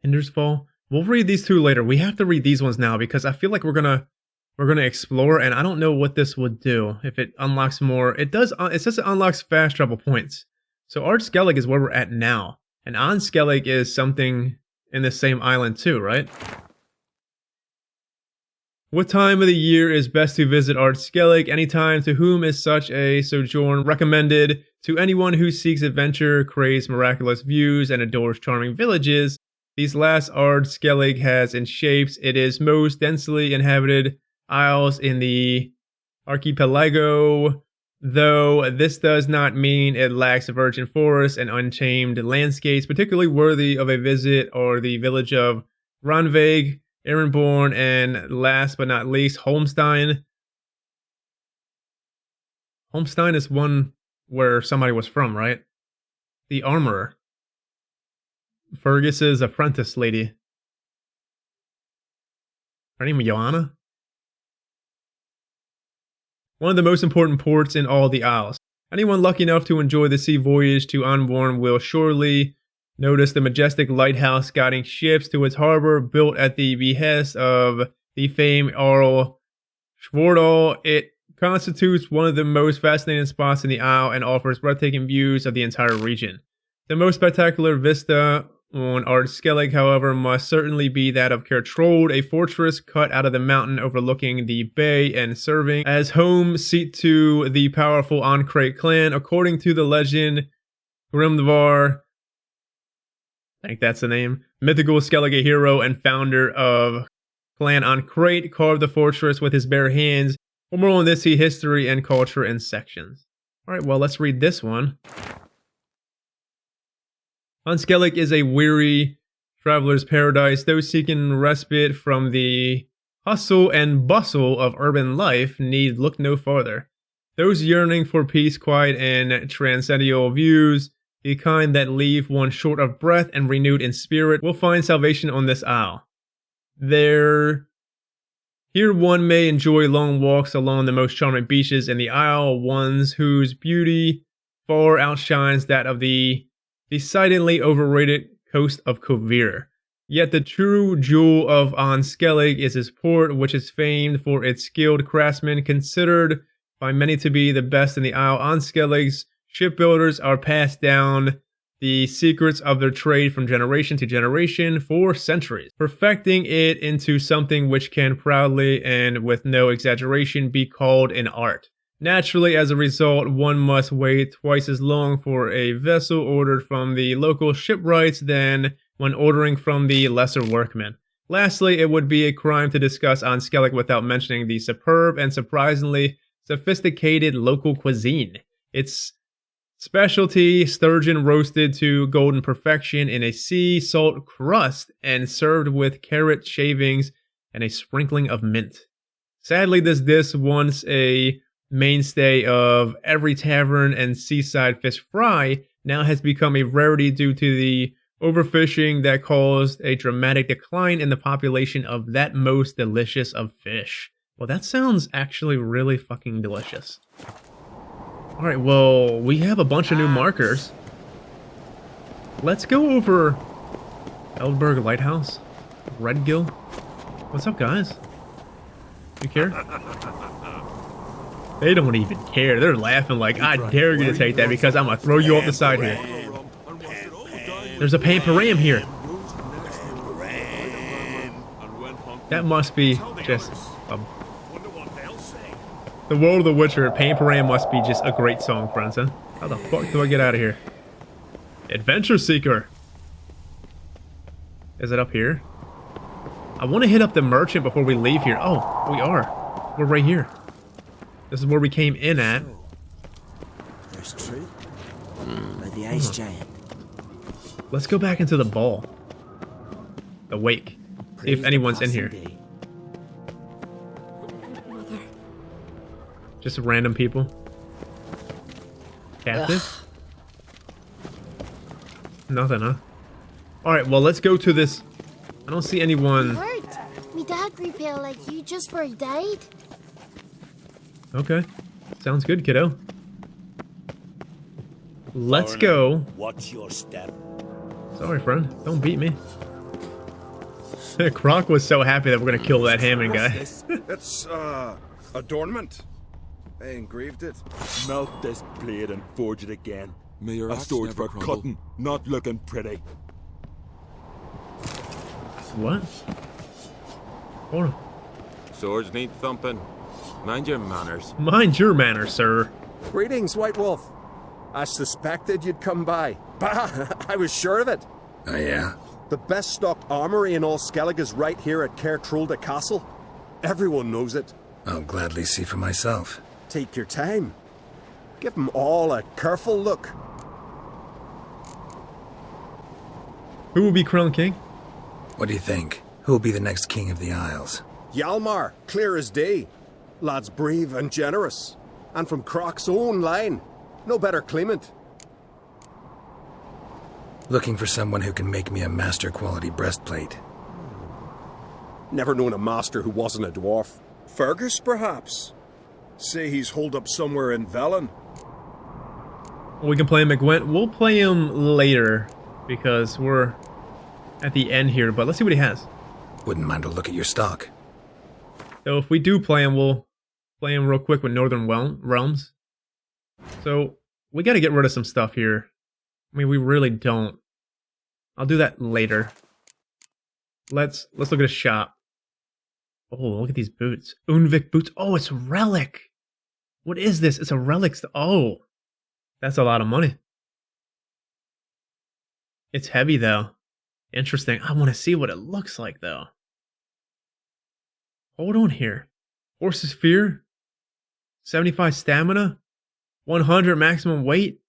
Hindersfall. We'll read these two later. We have to read these ones now because I feel like we're gonna explore, and I don't know what this would do if it unlocks more. It does. It says it unlocks fast travel points. So Ardskellig is where we're at now, and Anskellig is something in the same island too, right? What time of the year is best to visit Ardskellig? Anytime. To whom is such a sojourn recommended? To anyone who seeks adventure, craves miraculous views, and adores charming villages. These last Ardskellig has in shapes. It is most densely inhabited isles in the archipelago, though this does not mean it lacks virgin forests and untamed landscapes. Particularly worthy of a visit are the village of Ranveig, Ehrenborn, and last but not least, Holmstein. Holmstein is one where somebody was from, right? The Armorer. Fergus's apprentice lady. Her name is Joanna? One of the most important ports in all the Isles. Anyone lucky enough to enjoy the sea voyage to Unborn will surely notice the majestic lighthouse guiding ships to its harbor, built at the behest of the famed Jarl Svordal. It constitutes one of the most fascinating spots in the Isle and offers breathtaking views of the entire region. The most spectacular vista on Ardskellig, however, must certainly be that of Kertrold, a fortress cut out of the mountain overlooking the bay and serving as home seat to the powerful Ancrate clan. According to the legend, Grimdvar, I think that's the name, mythical Skellige hero and founder of Clan Ancrate, carved the fortress with his bare hands. For more on this, see history and culture in sections. Alright, well, let's read this one. Anskellig is a weary, traveler's paradise. Those seeking respite from the hustle and bustle of urban life need look no farther. Those yearning for peace, quiet, and transcendental views, the kind that leave one short of breath and renewed in spirit, will find salvation on this isle. Here one may enjoy long walks along the most charming beaches in the isle, ones whose beauty far outshines that of the decidedly overrated coast of Kovir. Yet the true jewel of Skellig is its port, which is famed for its skilled craftsmen, considered by many to be the best in the isle. Skellig's shipbuilders are passed down the secrets of their trade from generation to generation for centuries, perfecting it into something which can proudly and with no exaggeration be called an art. Naturally, as a result, one must wait twice as long for a vessel ordered from the local shipwrights than when ordering from the lesser workmen. Lastly, it would be a crime to discuss Skellig without mentioning the superb and surprisingly sophisticated local cuisine. Its specialty, sturgeon roasted to golden perfection in a sea salt crust and served with carrot shavings and a sprinkling of mint. Sadly, this dish, once a mainstay of every tavern and seaside fish fry, now has become a rarity due to the overfishing that caused a dramatic decline in the population of that most delicious of fish. Well, that sounds actually really fucking delicious. Alright, well, we have a bunch of new markers. Let's go over Elberg Lighthouse. Redgill. What's up, guys? You care? They don't even care. They're laughing like, I dare you to take that because I'm going to throw you off the side here. There's a Pamparam here. That must be just the World of the Witcher. Pamparam must be just a great song, friends, huh? How the fuck do I get out of here? Adventure Seeker. Is it up here? I want to hit up the merchant before we leave here. Oh, we are. We're right here. This is where we came in at. There's true. By the ice giant. Let's go back into the ball. The wake. See if anyone's in here. Mother. Just random people. Captive? Nothing, huh? Alright, well, let's go to this. I don't see anyone. Hurt. Me dad grew pale like you just before he died. Okay. Sounds good, kiddo. Let's go. Watch your step. Sorry, friend. Don't beat me. Croc was so happy that we're gonna kill that Hammond guy. It's, adornment. I engraved it. Melt this blade and forge it again. May your A axe sword never for crumble. cutting, not looking pretty. What? Hold on. Swords need thumping. Mind your manners. Mind your manners, sir. Greetings, White Wolf. I suspected you'd come by. Bah, I was sure of it. Oh, yeah? The best stocked armory in all Skellig is right here at Cairtrolda Castle. Everyone knows it. I'll gladly see for myself. Take your time. Give them all a careful look. Who will be crowned king? What do you think? Who will be the next king of the Isles? Hjalmar, clear as day. Lad's brave and generous. And from Croc's own line. No better claimant. Looking for someone who can make me a master quality breastplate. Never known a master who wasn't a dwarf. Fergus, perhaps? Say he's holed up somewhere in Velen. We can play him at Gwent. We'll play him later because we're at the end here, but let's see what he has. Wouldn't mind a look at your stock. So if we do play him, we'll play him real quick with Northern Realms. So we got to get rid of some stuff here. I mean, we really don't. I'll do that later. Let's look at a shop. Oh, look at these boots. Unvik boots. Oh, it's relic. What is this? It's a relic. Oh, that's a lot of money. It's heavy though. Interesting. I want to see what it looks like though. Hold on here. Horse's fear. 75 stamina. 100 maximum weight.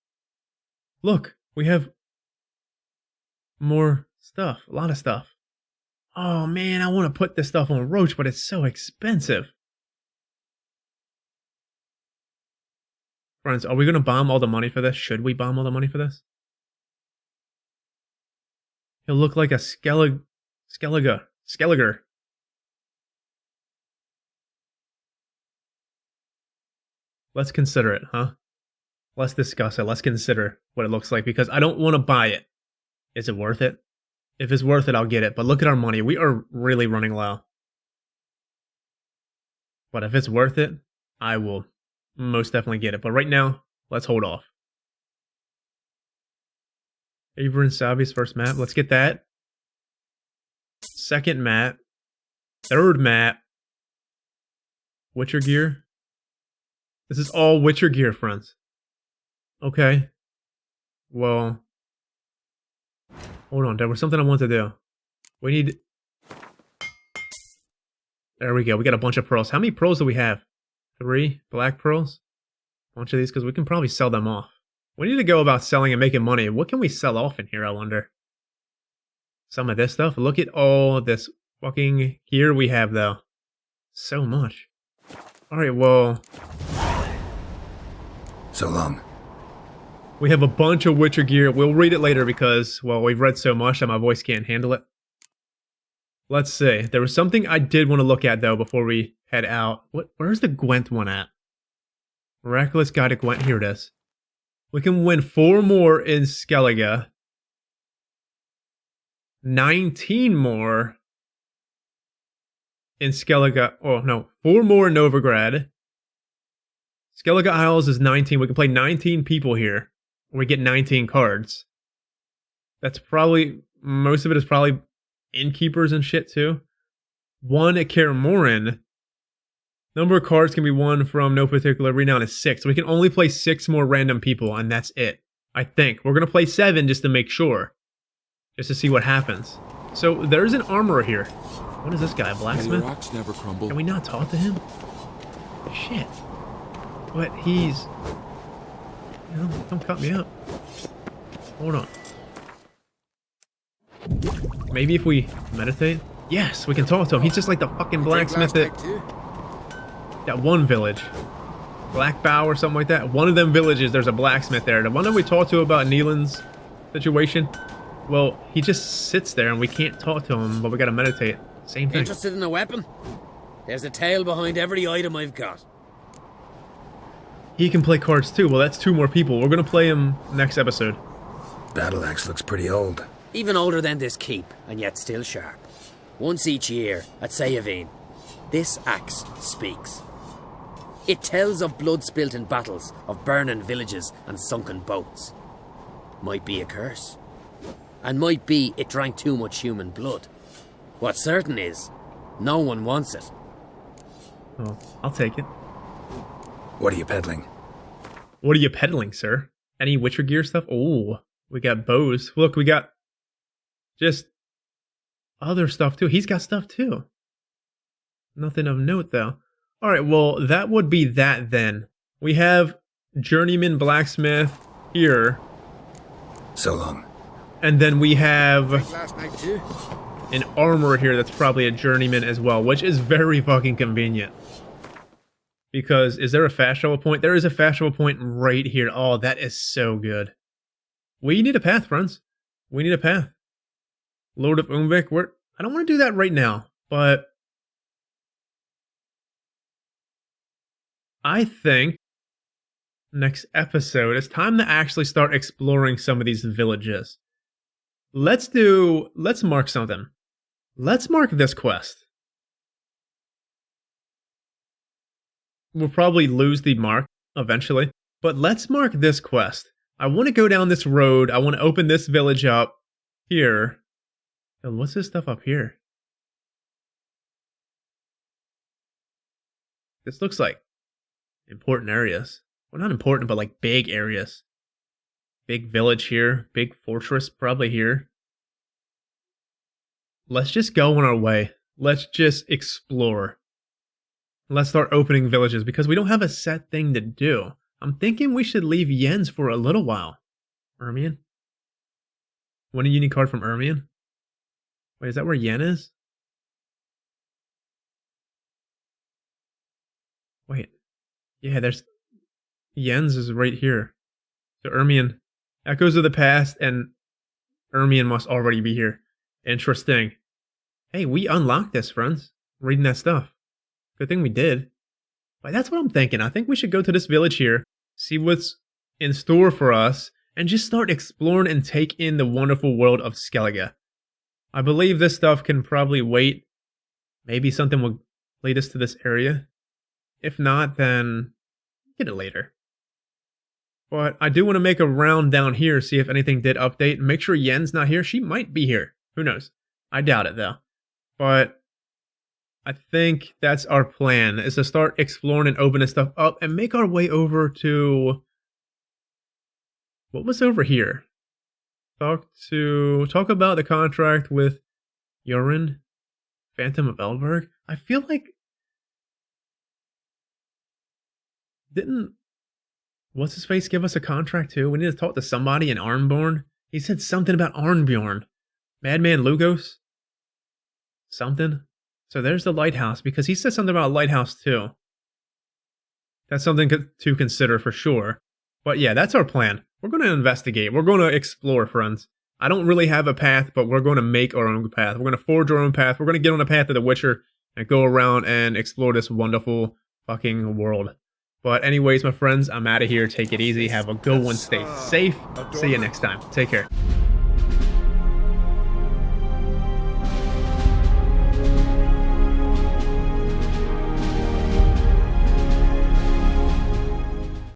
Look, we have more Stuff. A lot of stuff. Oh man, I want to put this stuff on Roach, but it's so expensive. Friends, are we going to bomb all the money for this? Should we bomb all the money for this? He'll look like a Skelliger. Let's consider it, huh? Let's discuss it. Let's consider what it looks like, because I don't want to buy it. Is it worth it? If it's worth it, I'll get it. But look at our money. We are really running low. But if it's worth it, I will most definitely get it. But right now, let's hold off. Aver and Savi's first map. Let's get that. Second map. Third map. Witcher gear. This is all Witcher gear, friends. Okay. Well. Hold on. There was something I wanted to do. We need... There we go. We got a bunch of pearls. How many pearls do we have? 3 black pearls? A bunch of these, because we can probably sell them off. We need to go about selling and making money. What can we sell off in here, I wonder? Some of this stuff. Look at all this fucking gear we have, though. So much. Alright, well... So long. We have a bunch of Witcher gear. We'll read it later because, well, we've read so much that my voice can't handle it. Let's see. There was something I did want to look at, though, before we head out. Where's the Gwent one at? Miraculous Guide to Gwent. Here it is. We can win 4 more in Skellige. 19 more in Skellige. Oh, no. 4 more in Novograd. Skellige Isles is 19. We can play 19 people here. We get 19 cards. That's probably... Most of it is probably innkeepers and shit, too. 1 at Kaer Morhen. Number of cards can be won from no particular renown is 6. So we can only play 6 more random people, and that's it. I think. We're going to play 7 just to make sure. Just to see what happens. So, there's an armorer here. What is this guy, a blacksmith? Rocks never crumble. Can we not talk to him? Shit. But he's... don't cut me up. Hold on. Maybe if we meditate? Yes, we can talk to him. He's just like the fucking blacksmith that... That one village. Black Bow or something like that. One of them villages, there's a blacksmith there. The one that we talked to about Neelan's situation. Well, he just sits there and we can't talk to him, but we gotta meditate. Same thing. Interested in a weapon? There's a tale behind every item I've got. He can play cards too. Well, that's 2 more people. We're gonna play him next episode. Battle axe looks pretty old. Even older than this keep, and yet still sharp. Once each year, at Sayavine, this axe speaks. It tells of blood spilt in battles, of burning villages and sunken boats. Might be a curse. And might be it drank too much human blood. What's certain is, no one wants it. Oh, I'll take it. What are you peddling? What are you peddling, sir? Any Witcher gear stuff? Oh, we got bows. Look, we got just other stuff too. He's got stuff too. Nothing of note though. Alright, well, that would be that then. We have Journeyman Blacksmith here. So long. And then we have an armorer here that's probably a journeyman as well, which is very fucking convenient. Because, is there a fast travel point? There is a fast travel point right here. Oh, that is so good. We need a path, friends. We need a path. Lord of Umvik, I don't want to do that right now, but... I think next episode, it's time to actually start exploring some of these villages. Let's mark something. Let's mark this quest. We'll probably lose the mark eventually, but let's mark this quest. I want to go down this road. I want to open this village up here. And what's this stuff up here? This looks like important areas. Well, not important, but like big areas. Big village here. Big fortress probably here. Let's just go on our way. Let's just explore. Let's start opening villages because we don't have a set thing to do. I'm thinking we should leave Jens for a little while. Hermione? Win a unique card from Hermione? Wait, is that where Yen is? Wait. Yeah, there's... Yen's is right here. So Hermione... Echoes of the past, and Hermione must already be here. Interesting. Hey, we unlocked this, friends. Reading that stuff. Good thing we did. But that's what I'm thinking. I think we should go to this village here, see what's in store for us, and just start exploring and take in the wonderful world of Skellige. I believe this stuff can probably wait. Maybe something will lead us to this area. If not, then get it later. But I do want to make a round down here, see if anything did update. Make sure Yen's not here. She might be here. Who knows? I doubt it, though. But I think that's our plan, is to start exploring and opening stuff up and make our way over to... What was over here? Talk about the contract with Yorin, Phantom of Elberg. I feel like... Didn't... What's-his-face give us a contract too? We need to talk to somebody in Arnborn. He said something about Arnbjorn. Madman Lugos? Something? So there's the lighthouse, because he said something about a lighthouse too. That's something to consider for sure. But yeah, that's our plan. We're going to investigate. We're going to explore, friends. I don't really have a path, but we're going to make our own path. We're going to forge our own path. We're going to get on the path of the Witcher and go around and explore this wonderful fucking world. But anyways, my friends, I'm out of here. Take it easy. Have a good one. Stay safe. See you next time. Take care.